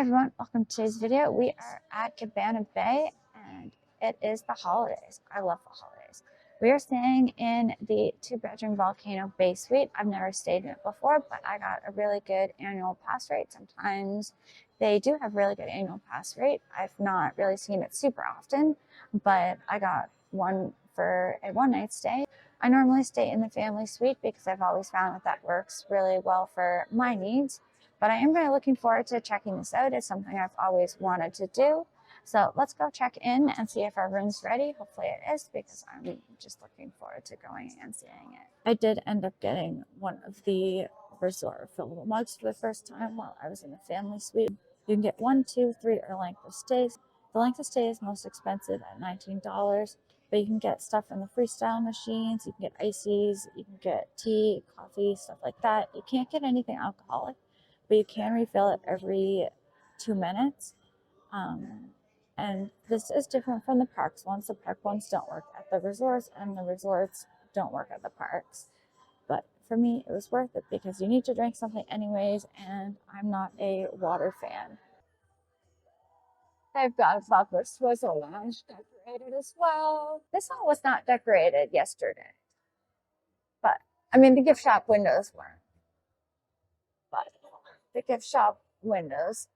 everyone, welcome to today's video. We are at Cabana Bay and it is the holidays. I love the holidays. We are staying in the 2-bedroom Volcano Bay suite. I've never stayed in it before, but I got a really good annual pass rate. Sometimes they do have really good annual pass rate. I've not really seen it super often, but I got one for a one-night stay. I normally stay in the family suite because I've always found that works really well for my needs. But I am really looking forward to checking this out. It's something I've always wanted to do. So let's go check in and see if our room's ready. Hopefully it is, because I'm just looking forward to going and seeing it. I did end up getting one of the resort fillable mugs for the first time while I was in the family suite. You can get 1, 2, 3, or length of stays. The length of stay is most expensive at $19, but you can get stuff from the freestyle machines. You can get ices, you can get tea, coffee, stuff like that. You can't get anything alcoholic, but you can refill it every 2 minutes. And this is different from the parks ones. The park ones don't work at the resorts, and the resorts don't work at the parks. But for me, it was worth it because you need to drink something anyways, and I'm not a water fan. They've got a Buffalo Swizzle Lounge decorated as well. This one was not decorated yesterday, but I mean, the gift shop windows weren't. But the gift shop windows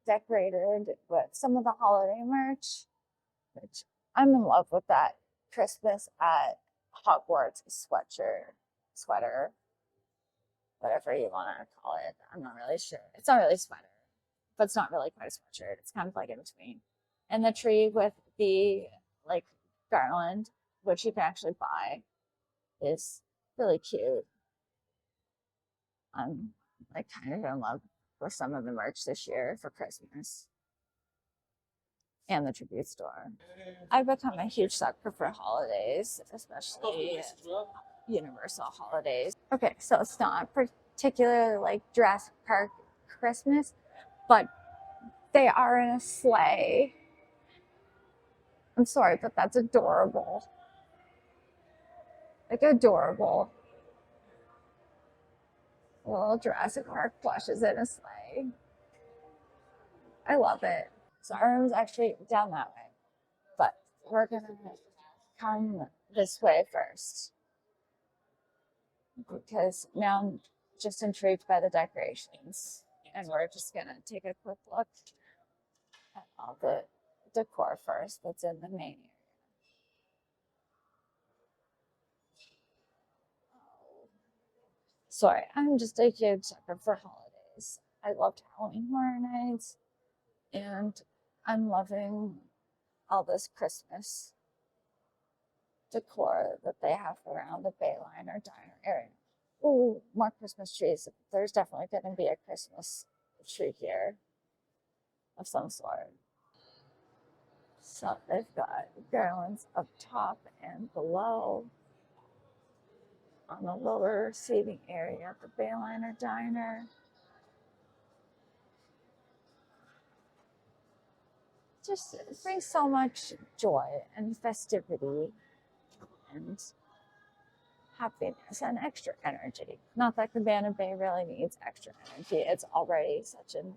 are decorated with some of the holiday merch, which I'm in love with that Christmas at Hogwarts sweater, whatever you want to call it. I'm not really sure. It's not really a sweater, but it's not really quite a sweatshirt. It's kind of like in between. And the tree with the like garland, which you can actually buy, is really cute. I'm like kind of in love with some of the merch this year for Christmas and the tribute store. I've become a huge sucker for holidays, especially Universal holidays. Okay, so it's not particularly like Jurassic Park Christmas, but they are in a sleigh. I'm sorry, but that's adorable. Like, adorable. Little Jurassic Park plushes in a sleigh. I love it. So our room's actually down that way, but we're gonna come this way first because now I'm just intrigued by the decorations, and we're just gonna take a quick look at all the decor first that's in the main area. Sorry, I'm just a huge sucker for holidays. I loved Halloween Horror Nights, and I'm loving all this Christmas decor that they have around the Bayliner Diner area. Ooh, more Christmas trees. There's definitely going to be a Christmas tree here of some sort. So they've got garlands up top and below. On the lower seating area at the Bayliner Diner. Just it brings so much joy and festivity and happiness and extra energy. Not that Cabana Bay really needs extra energy. It's already such an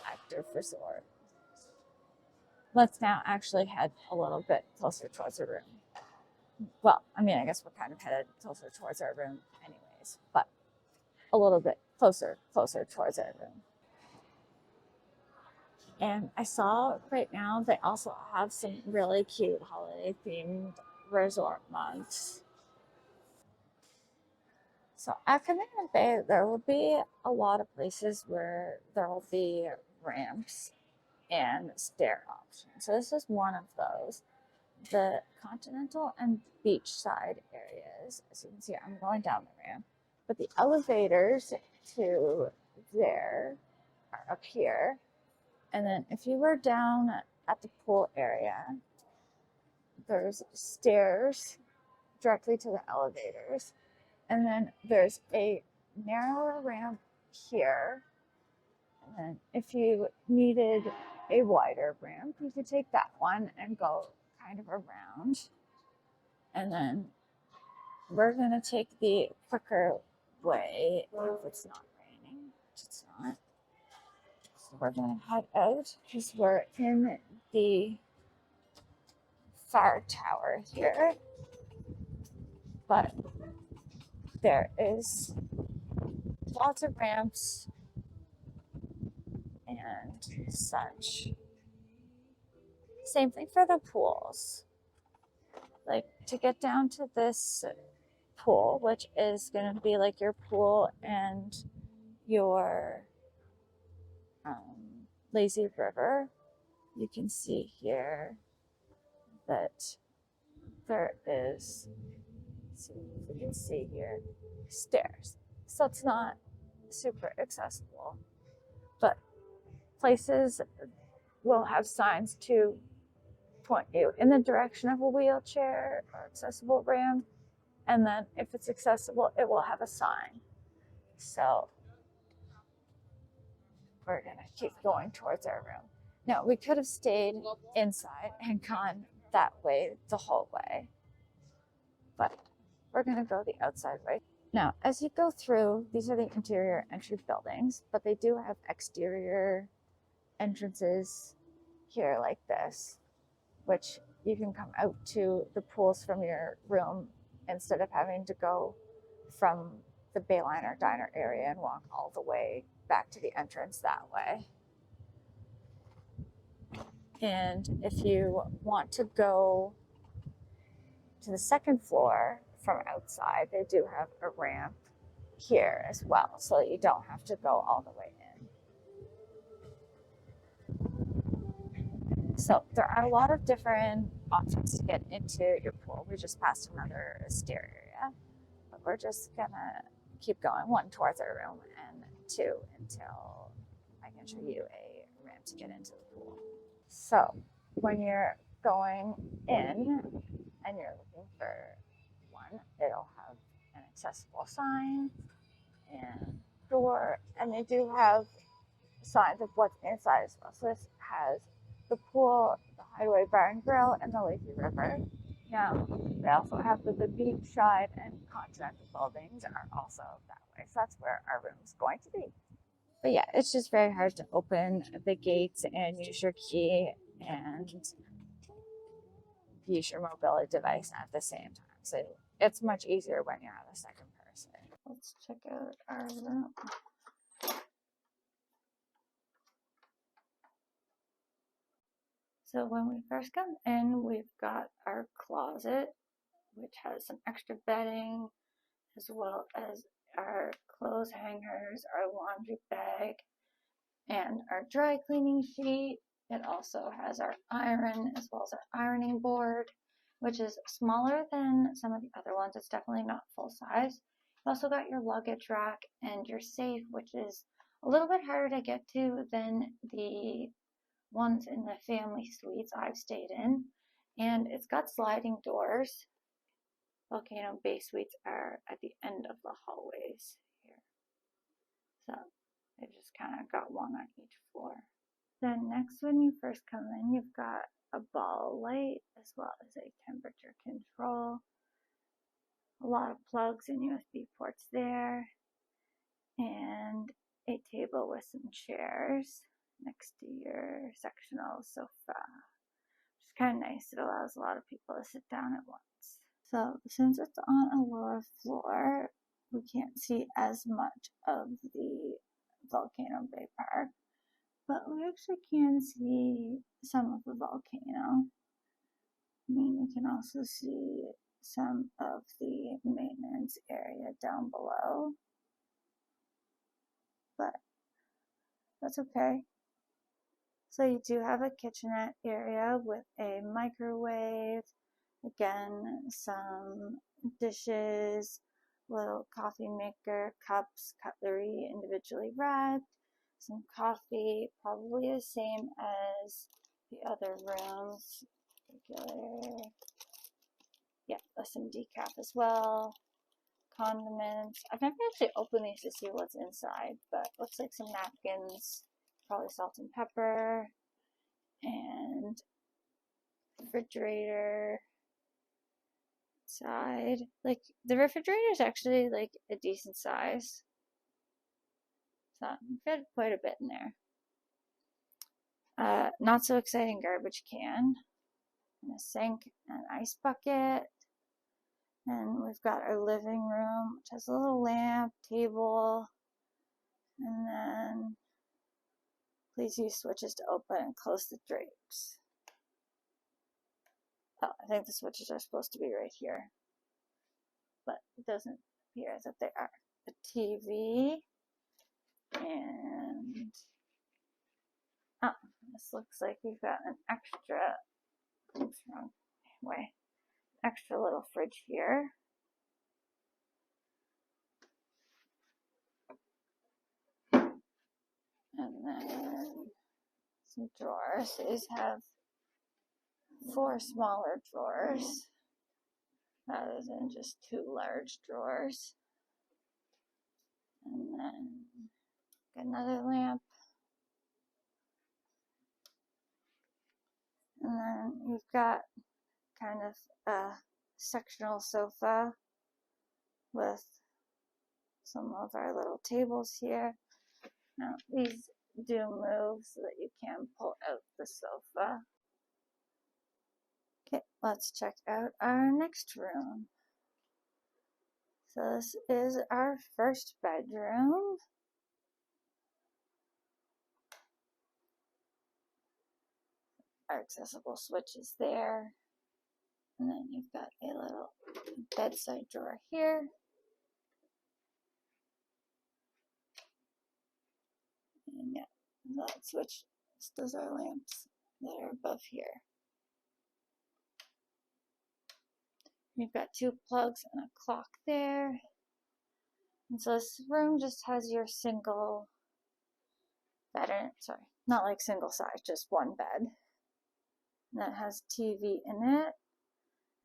active resort. Let's now actually head a little bit closer towards the room. Well, I mean, I guess we're kind of headed closer towards our room anyways, but a little bit closer towards our room. And I saw right now they also have some really cute holiday themed resort mugs. So at Cabana Bay, there will be a lot of places where there will be ramps and stair options. So this is one of those. The continental and beachside areas, as you can see, I'm going down the ramp, but the elevators to there are up here. And then if you were down at the pool area, there's stairs directly to the elevators. And then there's a narrower ramp here. And then if you needed a wider ramp, you could take that one and go kind of around. And then we're going to take the quicker way if it's not raining, which it's not. We're gonna head out because we're in the fire tower here, but there is lots of ramps and such. Same thing for the pools. Like to get down to this pool, which is going to be like your pool and your lazy river, you can see here that there is, see if we can see here, stairs. So it's not super accessible, but places will have signs to point you in the direction of a wheelchair or accessible ramp. And then if it's accessible, it will have a sign. So we're gonna keep going towards our room. Now we could have stayed inside and gone that way the whole way, but we're gonna go the outside way. Now, as you go through, these are the interior entry buildings, but they do have exterior entrances here like this, which you can come out to the pools from your room instead of having to go from the Bayline or diner area and walk all the way back to the entrance that way. And if you want to go to the second floor from outside, they do have a ramp here as well, so that you don't have to go all the way in. So there are a lot of different options to get into your pool. We just passed another stair area, but we're just gonna keep going, one towards our room and two until I can show you a ramp to get into the pool. So when you're going in and you're looking for one, it'll have an accessible sign and door, and they do have signs of what's inside as well. So this has the pool, the hideaway bar and grill, and the lazy river. Now they also have the beachside and continental buildings are also that way. So that's where our room's going to be. But yeah, it's just very hard to open the gates and use your key and use your mobility device at the same time. So it's much easier when you're the second person. Let's check out our room. So when we first come in, we've got our closet, which has some extra bedding, as well as our clothes hangers, our laundry bag, and our dry cleaning sheet. It also has our iron as well as our ironing board, which is smaller than some of the other ones. It's definitely not full size. You've also got your luggage rack and your safe, which is a little bit harder to get to than the ones in the family suites I've stayed in. And it's got sliding doors. Volcano Bay suites are at the end of the hallways here. So they've just kind of got one on each floor. Then next, when you first come in, you've got a ball light as well as a temperature control. A lot of plugs and USB ports there. And a table with some chairs next to your sectional sofa. Which is kind of nice. It allows a lot of people to sit down at once. So since it's on a lower floor, we can't see as much of the Volcano Bay Park, but we actually can see some of the volcano. I mean, we can also see some of the maintenance area down below, but that's okay. So you do have a kitchenette area with a microwave, again, some dishes, little coffee maker, cups, cutlery individually wrapped, some coffee, probably the same as the other rooms, regular, yeah, some decaf as well, condiments. I've never actually opened these to see what's inside, but looks like some napkins, probably salt and pepper, and refrigerator side. Like the refrigerator is actually like a decent size. So fit quite a bit in there. not so exciting garbage can, and a sink, and an ice bucket. And we've got our living room, which has a little lamp, table, and then please use switches to open and close the drapes. Oh, I think the switches are supposed to be right here, but it doesn't appear that they are. A TV, and oh, this looks like we've got an extra, oops, wrong way, extra little fridge here. And then some drawers. These have 4 smaller drawers rather than just 2 large drawers. And then another lamp. And then you've got kind of a sectional sofa with some of our little tables here. Now these do move so that you can pull out the sofa. Okay, let's check out our next room. So this is our first bedroom. Our accessible switch is there. And then you've got a little bedside drawer here. And yeah, that switch, those are lamps that are above here. You've got 2 plugs and a clock there. And so this room just has your single bed in it. Sorry, not like single size, just one bed. And that has TV in it,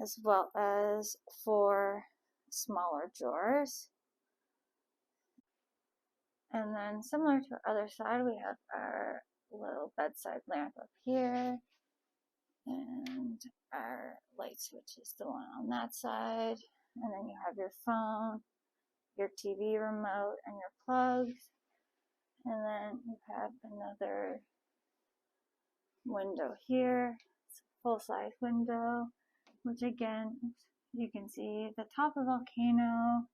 as well as 4 smaller drawers. And then similar to our other side, we have our little bedside lamp up here. And our light switch is the one on that side. And then you have your phone, your TV remote, and your plugs. And then you have another window here. It's a full-size window, which again, you can see the top of Volcano,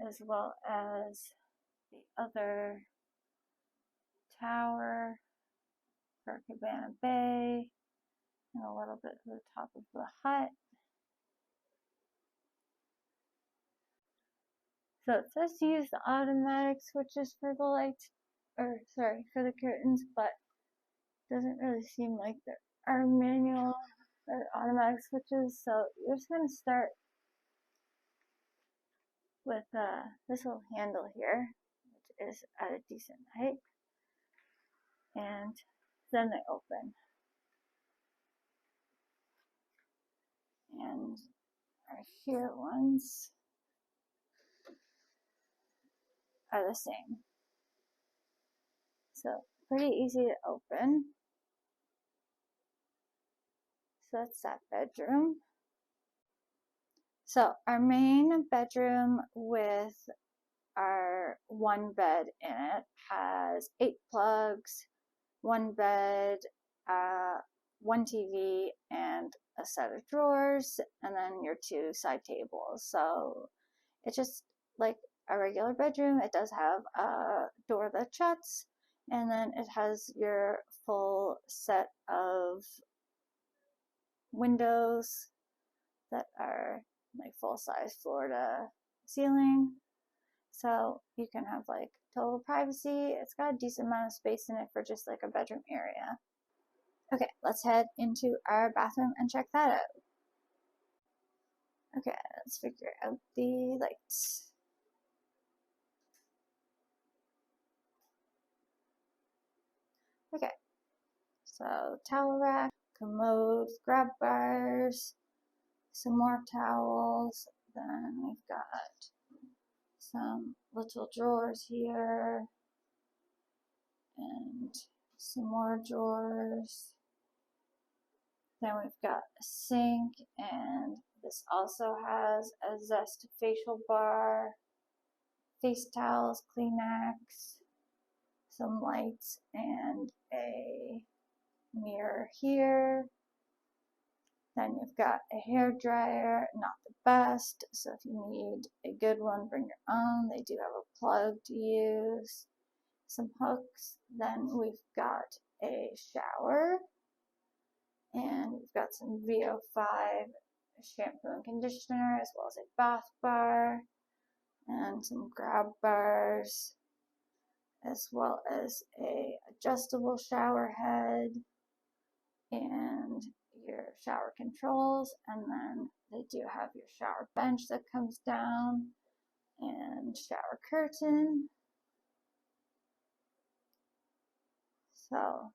as well as the other tower for Cabana Bay, and a little bit of the top of the hut. So it says to use the automatic switches for the lights, or sorry, for the curtains, but it doesn't really seem like there are manual or automatic switches. So you're just going to start with this little handle here, which is at a decent height, and then they open. And our here ones are the same. So pretty easy to open. So that's that bedroom. So our main bedroom with our 1 bed in it has 8 plugs, 1 bed, 1 TV, and a set of drawers, and then your 2 side tables. So it's just like a regular bedroom. It does have a door that shuts, and then it has your full set of windows that are like full-size floor to ceiling. So you can have like total privacy. It's got a decent amount of space in it for just like a bedroom area. Okay, let's head into our bathroom and check that out. Okay, let's figure out the lights. Okay, so towel rack, commode, grab bars, some more towels, then we've got some little drawers here, and some more drawers. Then we've got a sink, and this also has a Zest facial bar, face towels, Kleenex, some lights, and a mirror here. Then you've got a hair dryer, not the best, so if you need a good one, bring your own. They do have a plug to use, some hooks. Then we've got a shower, and we've got some VO5 shampoo and conditioner, as well as a bath bar, and some grab bars, as well as a adjustable shower head, and your shower controls, and then they do have your shower bench that comes down, and shower curtain. So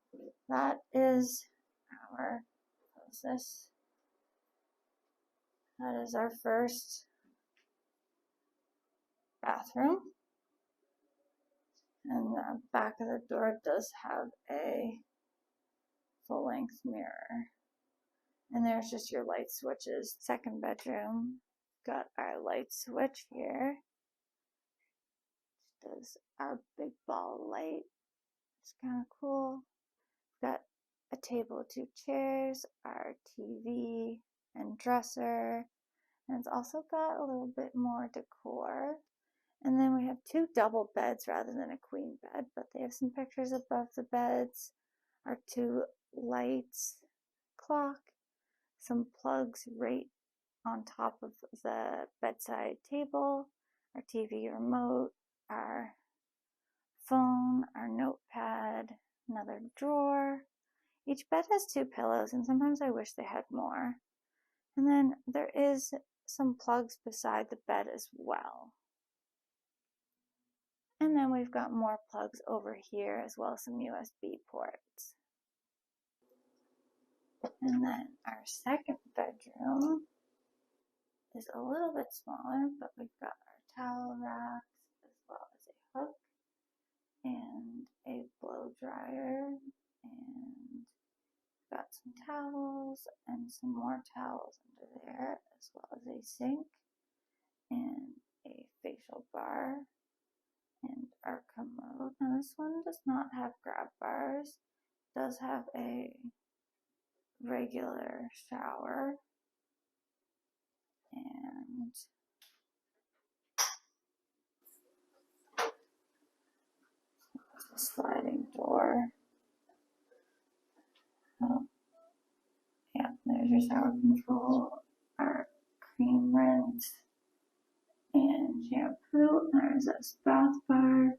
that is our, what is this? That is our first bathroom. And the back of the door does have a full-length mirror. And there's just your light switches. Second bedroom, got our light switch here. Does our big ball light. It's kind of cool. Got a table with 2 chairs, our TV and dresser, and it's also got a little bit more decor. And then we have 2 double beds rather than a queen bed, but they have some pictures above the beds, our 2 lights, clock, some plugs right on top of the bedside table, our TV remote, our phone, our notepad, another drawer. Each bed has 2 pillows, and sometimes I wish they had more. And then there is some plugs beside the bed as well. And then we've got more plugs over here, as well as some USB ports. And then our second bedroom is a little bit smaller, but we've got our towel racks, as well as a hook and a blow dryer, and got some towels and some more towels under there, as well as a sink and a facial bar, and our commode. Now this one does not have grab bars, it does have a regular shower, and a sliding door. Oh, yeah, there's your shower control, our cream rinse and shampoo. There's this bath bar,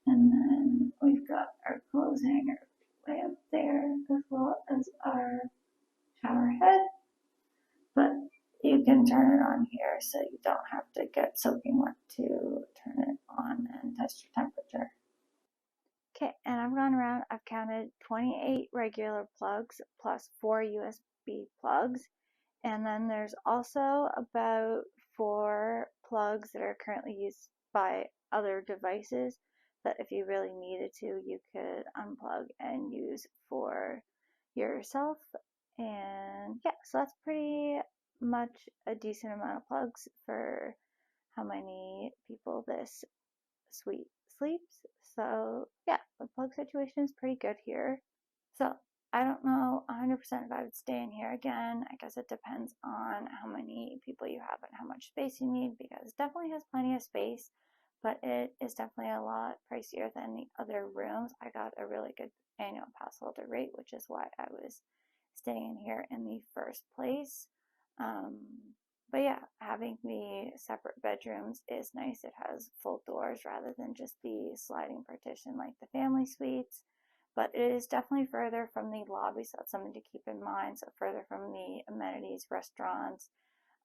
and then we've got our clothes hanger way up there, as well as our shower head. But you can turn it on here, so you don't have to get soaking wet to turn it on and test your temperature. Okay, and I've gone around, I've counted 28 regular plugs plus 4 USB plugs. And then there's also about 4 plugs that are currently used by other devices that if you really needed to, you could unplug and use for yourself. And yeah, so that's pretty much a decent amount of plugs for how many people this suite sleeps. So yeah, the plug situation is pretty good here. So I don't know 100% if I would stay in here again. I guess it depends on how many people you have and how much space you need, because it definitely has plenty of space, but it is definitely a lot pricier than the other rooms. I got a really good annual pass holder rate, which is why I was staying here in the first place. But yeah, having the separate bedrooms is nice. It has full doors rather than just the sliding partition like the family suites. But it is definitely further from the lobby, so that's something to keep in mind. So further from the amenities, restaurants,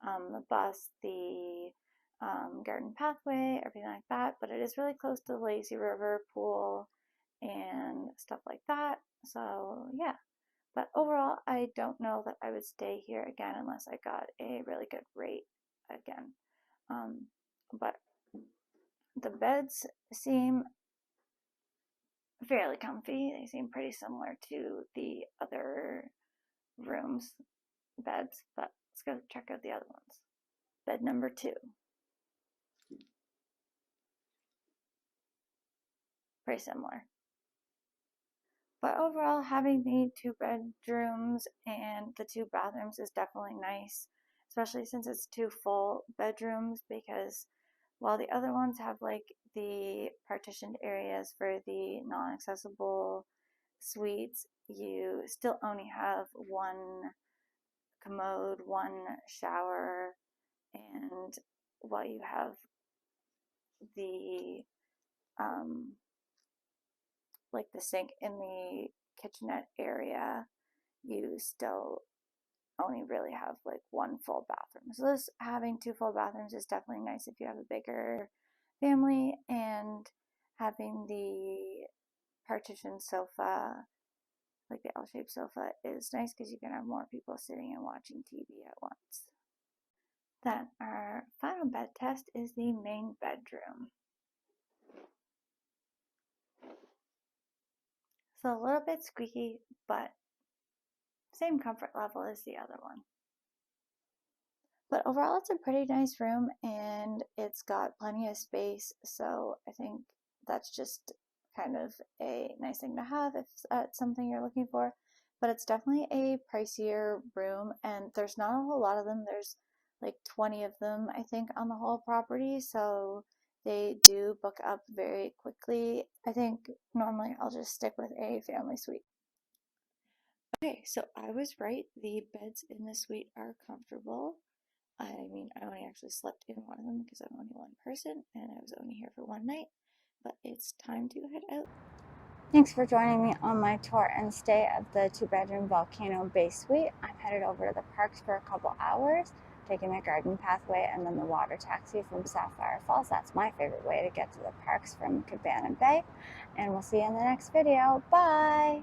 the bus, the garden pathway, everything like that. But it is really close to the lazy river pool and stuff like that. So yeah. But overall, I don't know that I would stay here again unless I got a really good rate again. But the beds seem fairly comfy. They seem pretty similar to the other rooms' beds, but let's go check out the other ones. Bed number 2. Pretty similar. But overall, having the 2 bedrooms and the 2 bathrooms is definitely nice, especially since it's 2 full bedrooms, because while the other ones have like the partitioned areas for the non-accessible suites, you still only have one commode, one shower, and while you have the um, like the sink in the kitchenette area, you still only really have like one full bathroom. So this having 2 full bathrooms is definitely nice if you have a bigger family, and having the partition sofa, like the L-shaped sofa, is nice because you can have more people sitting and watching TV at once. Then our final bed test is the main bedroom. So a little bit squeaky, but same comfort level as the other one. But overall, it's a pretty nice room and it's got plenty of space. So I think that's just kind of a nice thing to have if that's something you're looking for. But it's definitely a pricier room, and there's not a whole lot of them. There's like 20 of them, I think, on the whole property. So they do book up very quickly. I think normally I'll just stick with a family suite. Okay, so I was right. The beds in the suite are comfortable. I mean, I only actually slept in one of them because I'm only one person and I was only here for one night, but it's time to head out. Thanks for joining me on my tour and stay of the 2 bedroom Volcano Bay Suite. I'm headed over to the parks for a couple hours, taking the garden pathway and then the water taxi from Sapphire Falls. That's my favorite way to get to the parks from Cabana Bay. And we'll see you in the next video. Bye!